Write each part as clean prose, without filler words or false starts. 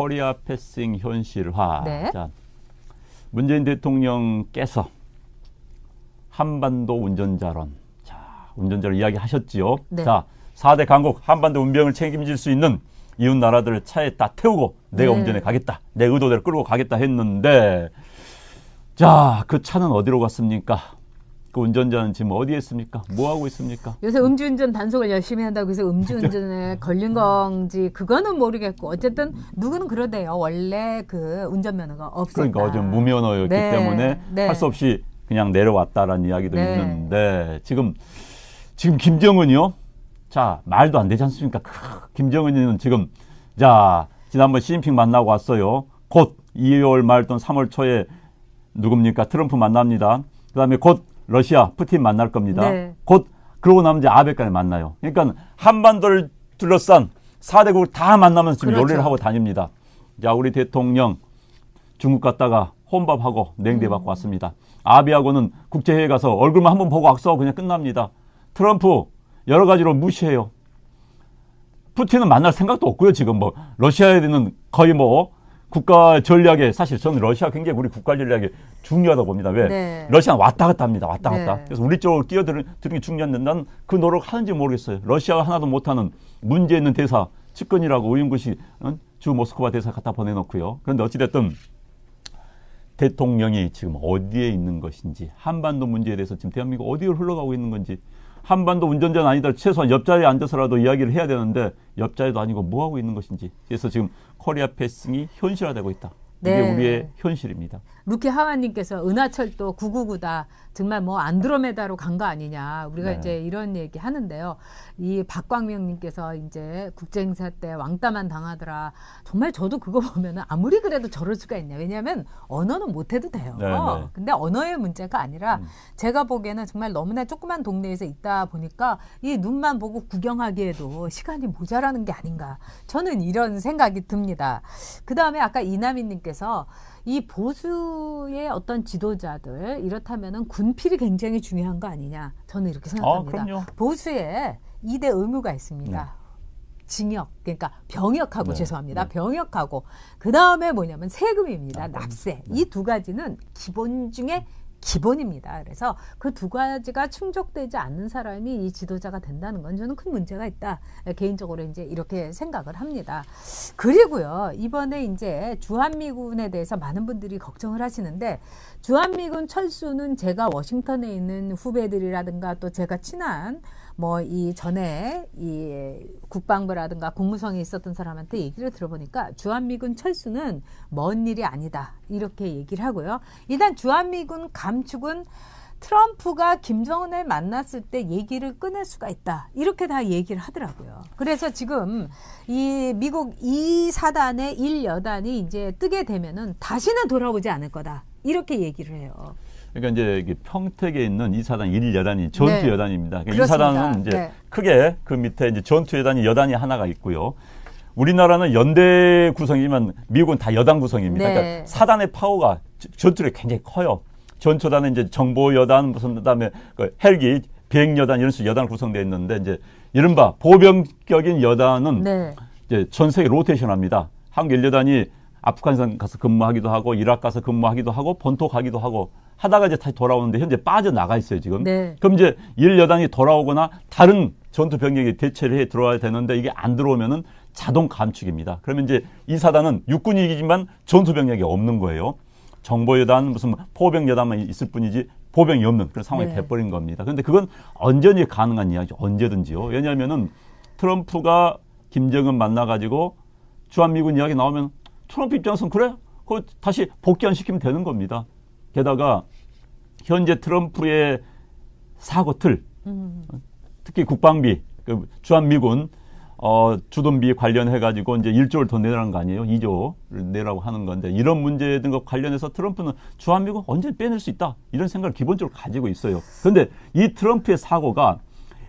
코리아 패싱 현실화. 네. 자, 문재인 대통령께서 한반도 운전자론. 자, 운전자를 이야기하셨지요. 네. 자, 4대 강국 한반도 운병을 책임질 수 있는 이웃 나라들을 차에 다 태우고 내가 네. 운전해 가겠다. 내 의도대로 끌고 가겠다 했는데, 자, 그 차는 어디로 갔습니까? 그 운전자는 지금 어디에 있습니까? 뭐 하고 있습니까? 요새 음주운전 단속을 열심히 한다고 해서 음주운전에 걸린 건지 그거는 모르겠고 어쨌든 누구는 그러대요. 원래 그 운전면허가 없었다. 그러니까 어제 무면허였기 네. 때문에 네. 할 수 없이 그냥 내려왔다라는 이야기도 네. 있는데 지금 김정은이요? 자, 말도 안 되지 않습니까? 김정은이는 지금 자, 지난번 시진핑 만나고 왔어요. 곧 2월 말 또는 3월 초에 누굽니까? 트럼프 만납니다. 그다음에 곧 러시아 푸틴 만날 겁니다. 네. 곧 그러고 나면 이제 아베까지 만나요. 그러니까 한반도를 둘러싼 4대국을 다 만나면서 지금 그렇죠. 요리를 하고 다닙니다. 자, 우리 대통령 중국 갔다가 혼밥하고 냉대 받고 왔습니다. 아베하고는 국제회의 가서 얼굴만 한번 보고 악수하고 그냥 끝납니다. 트럼프 여러 가지로 무시해요. 푸틴은 만날 생각도 없고요. 지금 뭐 러시아에는 거의 뭐 국가 전략에 사실 저는 러시아 굉장히 우리 국가 전략에 중요하다고 봅니다. 왜? 네. 러시아는 왔다 갔다 합니다. 왔다 갔다. 네. 그래서 우리 쪽으로 끼어드는 게 중요한데 난 그 노력 하는지 모르겠어요. 러시아가 하나도 못하는 문제 있는 대사 측근이라고 의용구시 주 모스크바 대사 갖다 보내놓고요. 그런데 어찌됐든 대통령이 지금 어디에 있는 것인지 한반도 문제에 대해서 지금 대한민국 어디로 흘러가고 있는 건지 한반도 운전자는 아니다. 최소한 옆자리에 앉아서라도 이야기를 해야 되는데 옆자리도 아니고 뭐 하고 있는 것인지. 그래서 지금 코리아 패싱이 현실화되고 있다. 이게 네. 우리의 현실입니다. 루키 하와님께서 은하철도 999다. 정말 뭐 안드로메다로 간 거 아니냐. 우리가 네. 이제 이런 얘기 하는데요. 이 박광명님께서 이제 국제행사 때 왕따만 당하더라. 정말 저도 그거 보면은 아무리 그래도 저럴 수가 있냐. 왜냐하면 언어는 못해도 돼요. 네, 네. 근데 언어의 문제가 아니라 제가 보기에는 정말 너무나 조그만 동네에서 있다 보니까 이 눈만 보고 구경하기에도 시간이 모자라는 게 아닌가. 저는 이런 생각이 듭니다. 그 다음에 아까 이나미님께서 이 보수의 어떤 지도자들 이렇다면은 군필이 굉장히 중요한 거 아니냐. 저는 이렇게 생각합니다. 그럼요. 보수에 2대 의무가 있습니다. 징역, 그러니까 병역하고 네. 죄송합니다. 네. 병역하고 그 다음에 뭐냐면 세금입니다. 납세. 네. 이 두 가지는 기본 중에 기본입니다. 그래서 그 두 가지가 충족되지 않는 사람이 이 지도자가 된다는 건 저는 큰 문제가 있다. 개인적으로 이제 이렇게 생각을 합니다. 그리고요, 이번에 이제 주한미군에 대해서 많은 분들이 걱정을 하시는데, 주한미군 철수는 제가 워싱턴에 있는 후배들이라든가 또 제가 친한 뭐 이 전에 이 국방부라든가 국무성에 있었던 사람한테 얘기를 들어보니까 주한미군 철수는 먼 일이 아니다. 이렇게 얘기를 하고요. 일단 주한미군 감축은 트럼프가 김정은을 만났을 때 얘기를 끊을 수가 있다. 이렇게 다 얘기를 하더라고요. 그래서 지금 이 미국 2사단의 1여단이 이제 뜨게 되면은 다시는 돌아오지 않을 거다. 이렇게 얘기를 해요. 그러니까 이제 이게 평택에 있는 2사단 1여단이 전투여단입니다. 그러니까 그렇습니다. 2사단은 이제 네. 크게 그 밑에 이제 전투여단이 여단이 하나가 있고요. 우리나라는 연대 구성이지만 미국은 다 여단 구성입니다. 네. 그러니까 사단의 파워가 전투력이 굉장히 커요. 전투단은 이제 정보여단 무슨 그다음에 그 헬기 비행여단 이런 식으로 여단 구성되어 있는데 이제 이른바 보병격인 여단은 네. 이제 전 세계 로테이션합니다. 한국 1여단이 아프가니스탄 가서 근무하기도 하고 이라크 가서 근무하기도 하고 본토 가기도 하고 하다가 이제 다시 돌아오는데 현재 빠져나가 있어요, 지금. 네. 그럼 이제 1여단이 돌아오거나 다른 전투 병력이 대체를 해 들어와야 되는데 이게 안 들어오면은 자동 감축입니다. 그러면 이제 2사단은 육군이지만 전투 병력이 없는 거예요. 정보여단 무슨 포병여단만 있을 뿐이지 보병이 없는 그런 상황이 네. 돼버린 겁니다. 그런데 그건 언제든지 가능한 이야기죠. 언제든지요. 왜냐하면은 트럼프가 김정은 만나가지고 주한미군 이야기 나오면 트럼프 입장에서는 그래? 그거 다시 복귀시키면 되는 겁니다. 게다가 현재 트럼프의 사고 틀, 특히 국방비, 그 주한미군 주둔비 관련해가지고 이제 1조를 더 내라는 거 아니에요? 2조를 내라고 하는 건데 이런 문제 등과 관련해서 트럼프는 주한미군 언제 빼낼 수 있다 이런 생각을 기본적으로 가지고 있어요. 그런데 이 트럼프의 사고가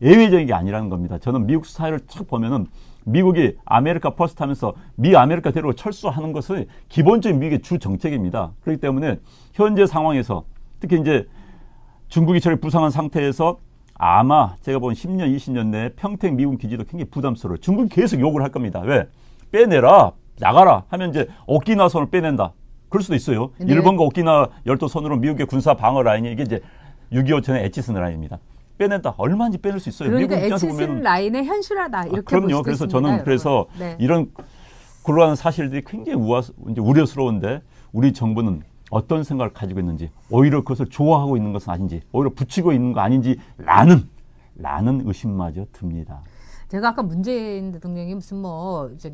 예외적인 게 아니라는 겁니다. 저는 미국 사회를 쫙 보면은 미국이 아메리카 퍼스트 하면서 아메리카 대로 철수하는 것은 기본적인 미국의 주 정책입니다. 그렇기 때문에 현재 상황에서 특히 이제 중국이 저를 부상한 상태에서 아마 제가 본 10년, 20년 내에 평택 미군 기지도 굉장히 부담스러워요. 중국이 계속 욕을 할 겁니다. 왜? 빼내라. 나가라 하면 이제 오키나와 선을 빼낸다. 그럴 수도 있어요. 네. 일본과 오키나와 열도 선으로 미국의 군사 방어 라인이 이게 이제 6.25 전에 에치슨 라인입니다. 빼낸다. 얼마인지 빼낼 수 있어요. 그러니까 미국 입장에서 에치슨 보면 라인의 현실화다. 이렇게 볼 그럼요. 수도 그래서 있습니다, 저는 여러분. 그래서 네. 이런 굴러가는 사실들이 굉장히 이제 우려스러운데 우리 정부는 어떤 생각을 가지고 있는지 오히려 그것을 좋아하고 있는 것은 아닌지 오히려 붙이고 있는 거 아닌지 라는 의심마저 듭니다. 제가 아까 문재인 대통령이 무슨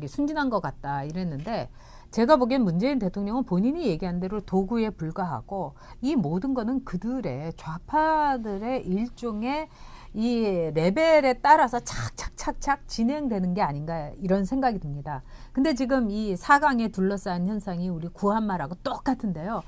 순진한 것 같다 이랬는데 제가 보기엔 문재인 대통령은 본인이 얘기한 대로 도구에 불과하고 이 모든 거는 그들의 좌파들의 일종의 이 레벨에 따라서 착착착착 진행되는 게 아닌가 이런 생각이 듭니다. 근데 지금 이 4강에 둘러싼 현상이 우리 구한말하고 똑같은데요.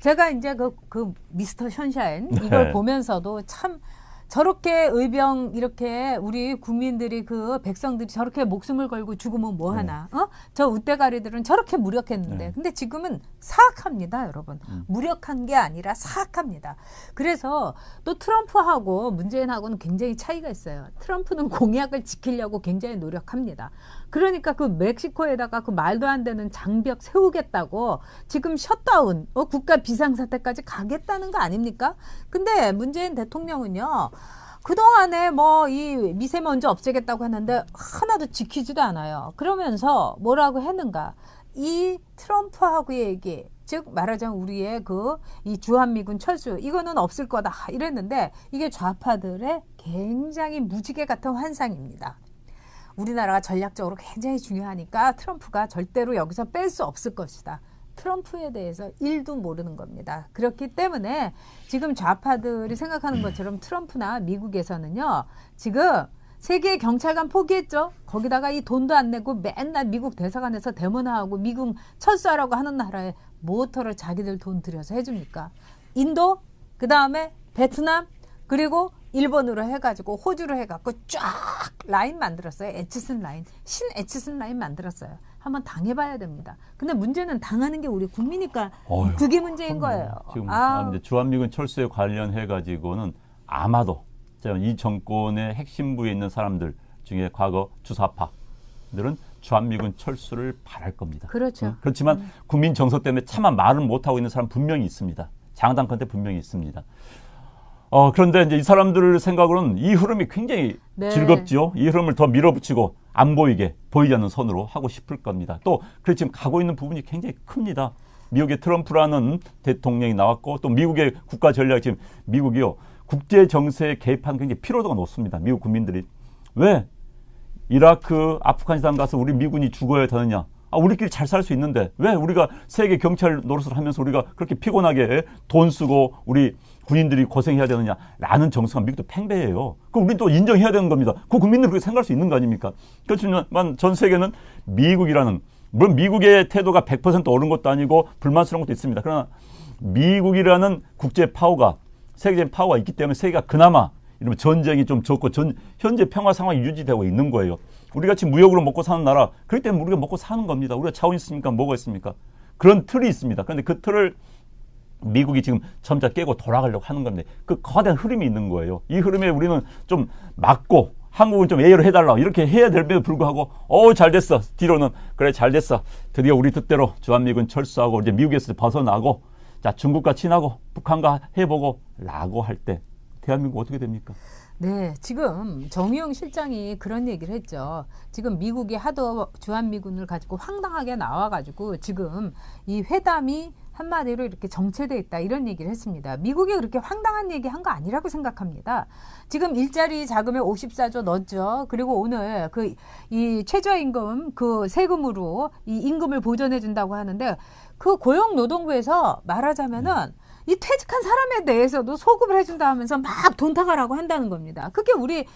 제가 이제 그 미스터 션샤인 이걸 네. 보면서도 참 저렇게 의병 이렇게 우리 국민들이 그 백성들이 저렇게 목숨을 걸고 죽으면 뭐 하나? 저 웃대가리들은 저렇게 무력했는데 근데 지금은 사악합니다, 여러분. 무력한 게 아니라 사악합니다. 그래서 또 트럼프하고 문재인하고는 굉장히 차이가 있어요. 트럼프는 공약을 지키려고 굉장히 노력합니다. 그러니까 그 멕시코에다가 그 말도 안 되는 장벽 세우겠다고 지금 셧다운, 국가 비상사태까지 가겠다는 거 아닙니까? 근데 문재인 대통령은요, 그동안에 이 미세먼지 없애겠다고 했는데 하나도 지키지도 않아요. 그러면서 뭐라고 했는가? 이 트럼프하고의 얘기, 즉 말하자면 우리의 이 주한미군 철수, 이거는 없을 거다 이랬는데 이게 좌파들의 굉장히 무지개 같은 환상입니다. 우리나라가 전략적으로 굉장히 중요하니까 트럼프가 절대로 여기서 뺄 수 없을 것이다. 트럼프에 대해서 1도 모르는 겁니다. 그렇기 때문에 지금 좌파들이 생각하는 것처럼 트럼프나 미국에서는요. 지금 세계 경찰관 포기했죠. 거기다가 이 돈도 안 내고 맨날 미국 대사관에서 데모나하고 미국 철수하라고 하는 나라에 모터를 자기들 돈 들여서 해줍니까? 인도, 그 다음에 베트남, 그리고 일본으로 해가지고 호주로 해갖고 쫙 라인 만들었어요. 에치슨 라인. 신 에치슨 라인 만들었어요. 한번 당해봐야 됩니다. 근데 문제는 당하는 게 우리 국민이니까 그게 문제인 거예요. 지금 이제 주한미군 철수에 관련해가지고는 아마도 이 정권의 핵심부에 있는 사람들 중에 과거 주사파들은 주한미군 철수를 바랄 겁니다. 그렇죠. 그렇지만 국민 정서 때문에 차마 말을 못하고 있는 사람 분명히 있습니다. 장담컨대 분명히 있습니다. 그런데 이제 이 사람들 생각으로는 이 흐름이 굉장히 즐겁죠. 이 흐름을 더 밀어붙이고 안 보이게 보이지 않는 선으로 하고 싶을 겁니다. 또 그래서 지금 가고 있는 부분이 굉장히 큽니다. 미국의 트럼프라는 대통령이 나왔고 또 미국의 국가 전략 지금 미국이요. 국제 정세에 개입하는 굉장히 피로도가 높습니다. 미국 국민들이. 왜 이라크, 아프가니스탄 가서 우리 미군이 죽어야 되느냐. 우리끼리 잘 살 수 있는데 왜 우리가 세계 경찰 노릇을 하면서 우리가 그렇게 피곤하게 돈 쓰고 우리 군인들이 고생해야 되느냐라는 정서가 미국도 팽배해요. 그럼 우리는 또 인정해야 되는 겁니다. 그 국민들이 그렇게 생각할 수 있는 거 아닙니까? 그렇지만 전 세계는 미국이라는, 물론 미국의 태도가 100% 옳은 것도 아니고 불만스러운 것도 있습니다. 그러나 미국이라는 국제 파워가, 세계적인 파워가 있기 때문에 세계가 그나마 이러면 전쟁이 좀 적고 현재 평화 상황이 유지되고 있는 거예요. 우리같이 무역으로 먹고 사는 나라, 그렇기 때문에 우리가 먹고 사는 겁니다. 우리가 자원 있습니까? 뭐가 있습니까? 그런 틀이 있습니다. 그런데 그 틀을 미국이 지금 점차 깨고 돌아가려고 하는 겁니다. 그 거대한 흐름이 있는 거예요. 이 흐름에 우리는 좀 막고 한국은 좀 예의를 해달라 이렇게 해야 될에도 불구하고 잘 됐어. 뒤로는 그래 잘 됐어. 드디어 우리 뜻대로 주한미군 철수하고 이제 미국에서 벗어나고 자 중국과 친하고 북한과 해보고 라고 할 때 대한민국 어떻게 됩니까? 네, 지금 정의용 실장이 그런 얘기를 했죠. 지금 미국이 하도 주한미군을 가지고 황당하게 나와가지고 지금 이 회담이 한마디로 이렇게 정체돼 있다 이런 얘기를 했습니다. 미국이 그렇게 황당한 얘기 한 거 아니라고 생각합니다. 지금 일자리 자금에 54조 넣었죠. 그리고 오늘 이 최저임금 그 세금으로 이 임금을 보전해 준다고 하는데 그 고용노동부에서 말하자면은 이 퇴직한 사람에 대해서도 소급을 해준다 하면서 막 돈 타가라고 한다는 겁니다. 그게 우리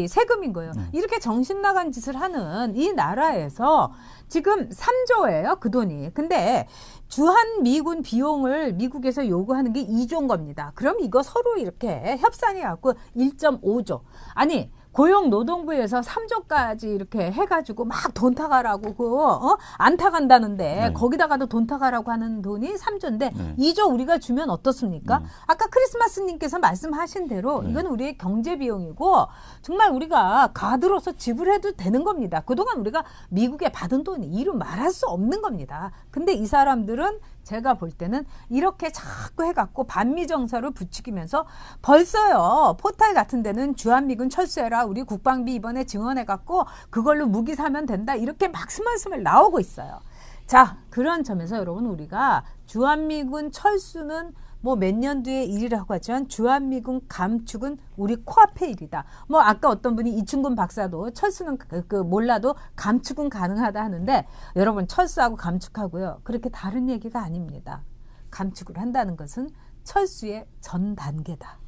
세금인 거예요. 이렇게 정신 나간 짓을 하는 이 나라에서 지금 3조예요, 그 돈이. 근데 주한미군 비용을 미국에서 요구하는 게 2조인 겁니다. 그럼 이거 서로 이렇게 협상해 갖고 1.5조. 아니, 고용노동부에서 3조까지 이렇게 해가지고 막 돈 타가라고 안 타간다는데 네. 거기다가도 돈 타가라고 하는 돈이 3조인데 네. 2조 우리가 주면 어떻습니까? 아까 크리스마스님께서 말씀하신 대로 이건 우리의 경제 비용이고 정말 우리가 가드로서 지불해도 되는 겁니다. 그동안 우리가 미국에 받은 돈이 이루 말할 수 없는 겁니다. 근데 이 사람들은 제가 볼 때는 이렇게 자꾸 해갖고 반미정서를 부추기면서 벌써요 포탈 같은 데는 주한미군 철수해라 우리 국방비 이번에 증원해갖고 그걸로 무기 사면 된다 이렇게 막 스멀스멀 나오고 있어요. 자 그런 점에서 여러분 우리가 주한미군 철수는 뭐 몇 년 뒤의 일이라고 하지만 주한미군 감축은 우리 코앞의 일이다. 뭐 아까 어떤 분이 이충근 박사도 철수는 몰라도 감축은 가능하다 하는데 여러분 철수하고 감축하고요. 그렇게 다른 얘기가 아닙니다. 감축을 한다는 것은 철수의 전 단계다.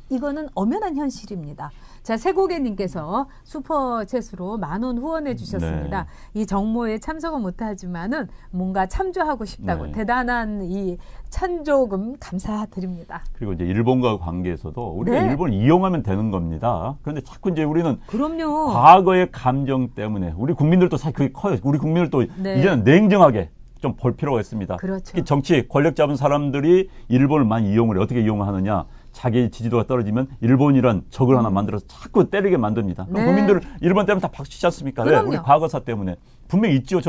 이거는 엄연한 현실입니다. 자, 세고개님께서 슈퍼챗으로 10,000원 후원해 주셨습니다. 네. 이 정모에 참석은 못하지만은 뭔가 참조하고 싶다고 네. 대단한 이 찬조금 감사드립니다. 그리고 이제 일본과 관계에서도 우리가 네. 일본을 이용하면 되는 겁니다. 그런데 자꾸 이제 우리는 그럼요. 과거의 감정 때문에 우리 국민들도 사실 그게 커요. 우리 국민들도 네. 이제는 냉정하게 좀 볼 필요가 있습니다. 그렇죠. 특히 정치 권력 잡은 사람들이 일본을 많이 이용을 해요. 어떻게 이용을 하느냐. 자기 지지도가 떨어지면 일본이란 적을 하나 만들어서 자꾸 때리게 만듭니다. 그럼 네. 국민들 일본 때문에 다 박수 치지 않습니까? 왜? 우리 과거사 때문에. 분명히 있죠.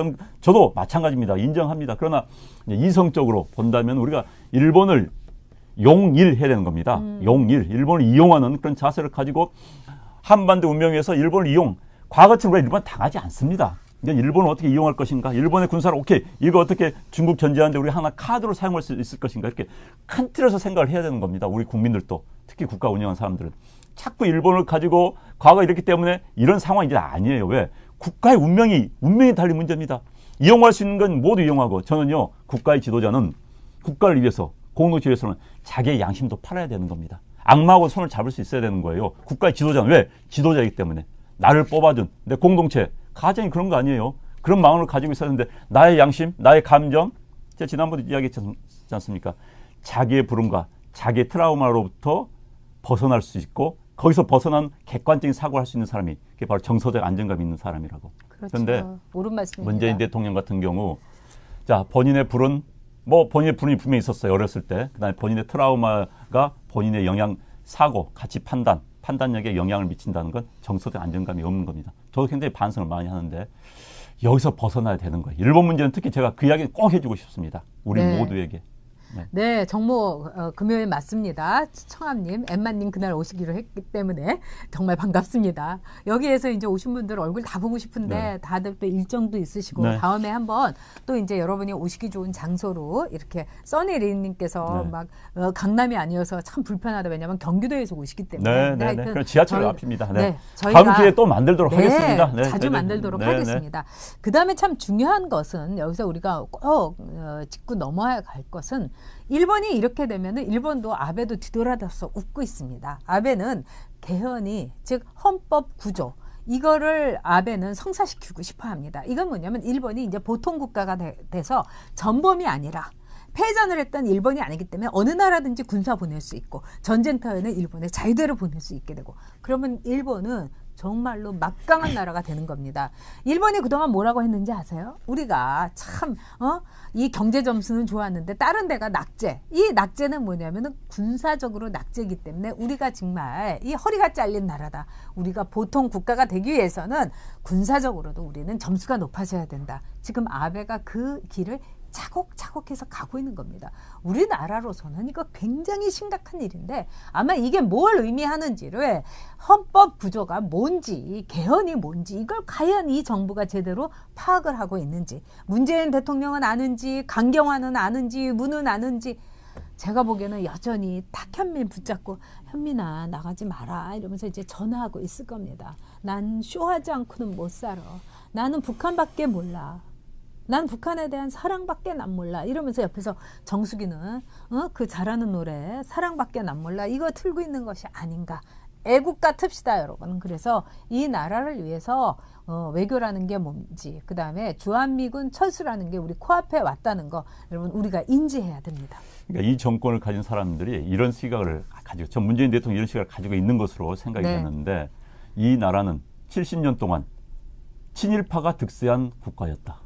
저도 마찬가지입니다. 인정합니다. 그러나 이성적으로 본다면 우리가 일본을 용일해야 되는 겁니다. 용일. 일본을 이용하는 그런 자세를 가지고 한반도 운명에서 일본을 이용. 과거처럼 우리가 일본 당하지 않습니다. 일본을 어떻게 이용할 것인가? 일본의 군사를 오케이 이거 어떻게 중국 견제하는데 우리 하나 카드로 사용할 수 있을 것인가? 이렇게 큰 틀에서 생각을 해야 되는 겁니다. 우리 국민들도 특히 국가 운영하는 사람들은 자꾸 일본을 가지고 과거 이랬기 때문에 이런 상황이 이제 아니에요. 왜? 국가의 운명이 달린 문제입니다. 이용할 수 있는 건 모두 이용하고 저는요 국가의 지도자는 국가를 위해서 공동체 위해서는 자기의 양심도 팔아야 되는 겁니다. 악마하고 손을 잡을 수 있어야 되는 거예요. 국가의 지도자는 왜? 지도자이기 때문에 나를 뽑아준 내 공동체 가정이 그런 거 아니에요. 그런 마음을 가지고 있었는데 나의 양심, 나의 감정 제가 지난번에 이야기했지 않습니까? 자기의 부름과 자기의 트라우마로부터 벗어날 수 있고 거기서 벗어난 객관적인 사고를 할 수 있는 사람이 그게 바로 정서적 안정감이 있는 사람이라고. 그렇죠. 그런데 옳은 말씀입니다. 문재인 대통령 같은 경우 자 본인의 불은 본인의 불운이 분명히 있었어요. 어렸을 때. 그다음에 본인의 트라우마가 본인의 영향, 사고, 가치 판단력에 영향을 미친다는 건 정서적 안정감이 없는 겁니다. 저도 굉장히 반성을 많이 하는데 여기서 벗어나야 되는 거예요. 일본 문제는 특히 제가 그 이야기를 꼭 해주고 싶습니다. 우리 모두에게. 네, 정모 금요일 맞습니다. 청암님, 엠마님 그날 오시기로 했기 때문에 정말 반갑습니다. 여기에서 이제 오신 분들 얼굴 다 보고 싶은데 다들 또 일정도 있으시고 다음에 한번 또 이제 여러분이 오시기 좋은 장소로 이렇게 써니리님께서 막 강남이 아니어서 참 불편하다. 왜냐하면 경기도에서 오시기 때문에. 그럼 지하철 앞입니다. 저희가 다음 기회에 또 만들도록 하겠습니다. 자주 만들도록 하겠습니다. 그 다음에 참 중요한 것은 여기서 우리가 꼭 짚고 넘어야 갈 것은 일본이 이렇게 되면은 일본도 아베도 뒤돌아서 웃고 있습니다. 아베는 개헌이 즉 헌법 구조 이거를 아베는 성사시키고 싶어 합니다. 이건 뭐냐면 일본이 이제 보통 국가가 돼서 전범이 아니라 패전을 했던 일본이 아니기 때문에 어느 나라든지 군사 보낼 수 있고 전쟁터에는 일본의 자유대로 보낼 수 있게 되고 그러면 일본은 정말로 막강한 나라가 되는 겁니다. 일본이 그동안 뭐라고 했는지 아세요? 우리가 참 이 경제 점수는 좋았는데 다른 데가 낙제. 이 낙제는 뭐냐면은 군사적으로 낙제이기 때문에 우리가 정말 이 허리가 잘린 나라다. 우리가 보통 국가가 되기 위해서는 군사적으로도 우리는 점수가 높아져야 된다. 지금 아베가 그 길을 차곡차곡해서 가고 있는 겁니다. 우리나라로서는 이거 굉장히 심각한 일인데 아마 이게 뭘 의미하는지를 헌법 구조가 뭔지 개헌이 뭔지 이걸 과연 이 정부가 제대로 파악을 하고 있는지 문재인 대통령은 아는지 강경화는 아는지 문은 아는지 제가 보기에는 여전히 딱 현민 붙잡고 현민아 나가지 마라 이러면서 이제 전화하고 있을 겁니다. 난 쇼하지 않고는 못 살아. 나는 북한밖에 몰라. 난 북한에 대한 사랑밖에 난 몰라 이러면서 옆에서 정수기는 그 잘하는 노래 사랑밖에 난 몰라 이거 틀고 있는 것이 아닌가. 애국가 틉시다 여러분. 그래서 이 나라를 위해서 외교라는 게 뭔지 그 다음에 주한미군 철수라는 게 우리 코앞에 왔다는 거 여러분 우리가 인지해야 됩니다. 그러니까 이 정권을 가진 사람들이 이런 시각을 가지고 전 문재인 대통령이 이런 시각을 가지고 있는 것으로 생각이 되는데 이 나라는 70년 동안 친일파가 득세한 국가였다.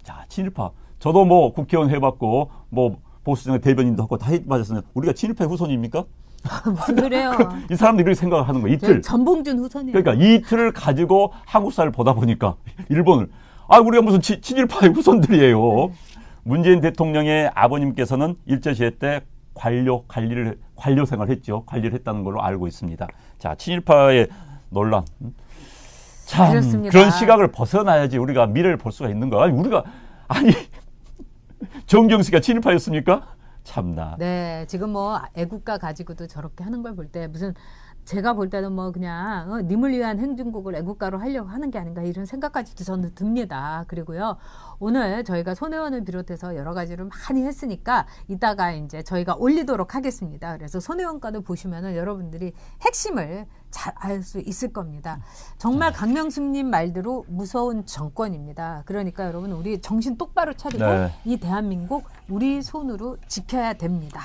자, 친일파. 저도 뭐 국회의원 해봤고 뭐 보수정의 대변인도 하고 다 해봤었는데 우리가 친일파의 후손입니까? 무슨 소리예요? 이 사람들이 그렇게 생각을 하는 거예요. 이틀. 전봉준 후손이에요. 그러니까 이틀을 가지고 한국사를 보다 보니까 일본을 우리가 무슨 친일파의 후손들이에요. 문재인 대통령의 아버님께서는 일제시대 때 관료 생활을 했죠. 관리를 했다는 걸로 알고 있습니다. 자, 친일파의 논란. 참 그렇습니다. 그런 시각을 벗어나야지 우리가 미래를 볼 수가 있는 거야. 정경수가 친일파였습니까? 참나. 네, 지금 뭐 애국가 가지고도 저렇게 하는 걸 볼 때 무슨 제가 볼 때는 뭐 그냥 님을 위한 행진곡을 애국가로 하려고 하는 게 아닌가 이런 생각까지도 저는 듭니다. 그리고요, 오늘 저희가 손혜원을 비롯해서 여러 가지를 많이 했으니까 이따가 이제 저희가 올리도록 하겠습니다. 그래서 손혜원과도 보시면은 여러분들이 핵심을 잘 알 수 있을 겁니다. 정말 강명숙님 말대로 무서운 정권입니다. 그러니까 여러분 우리 정신 똑바로 차리고 이 대한민국 우리 손으로 지켜야 됩니다.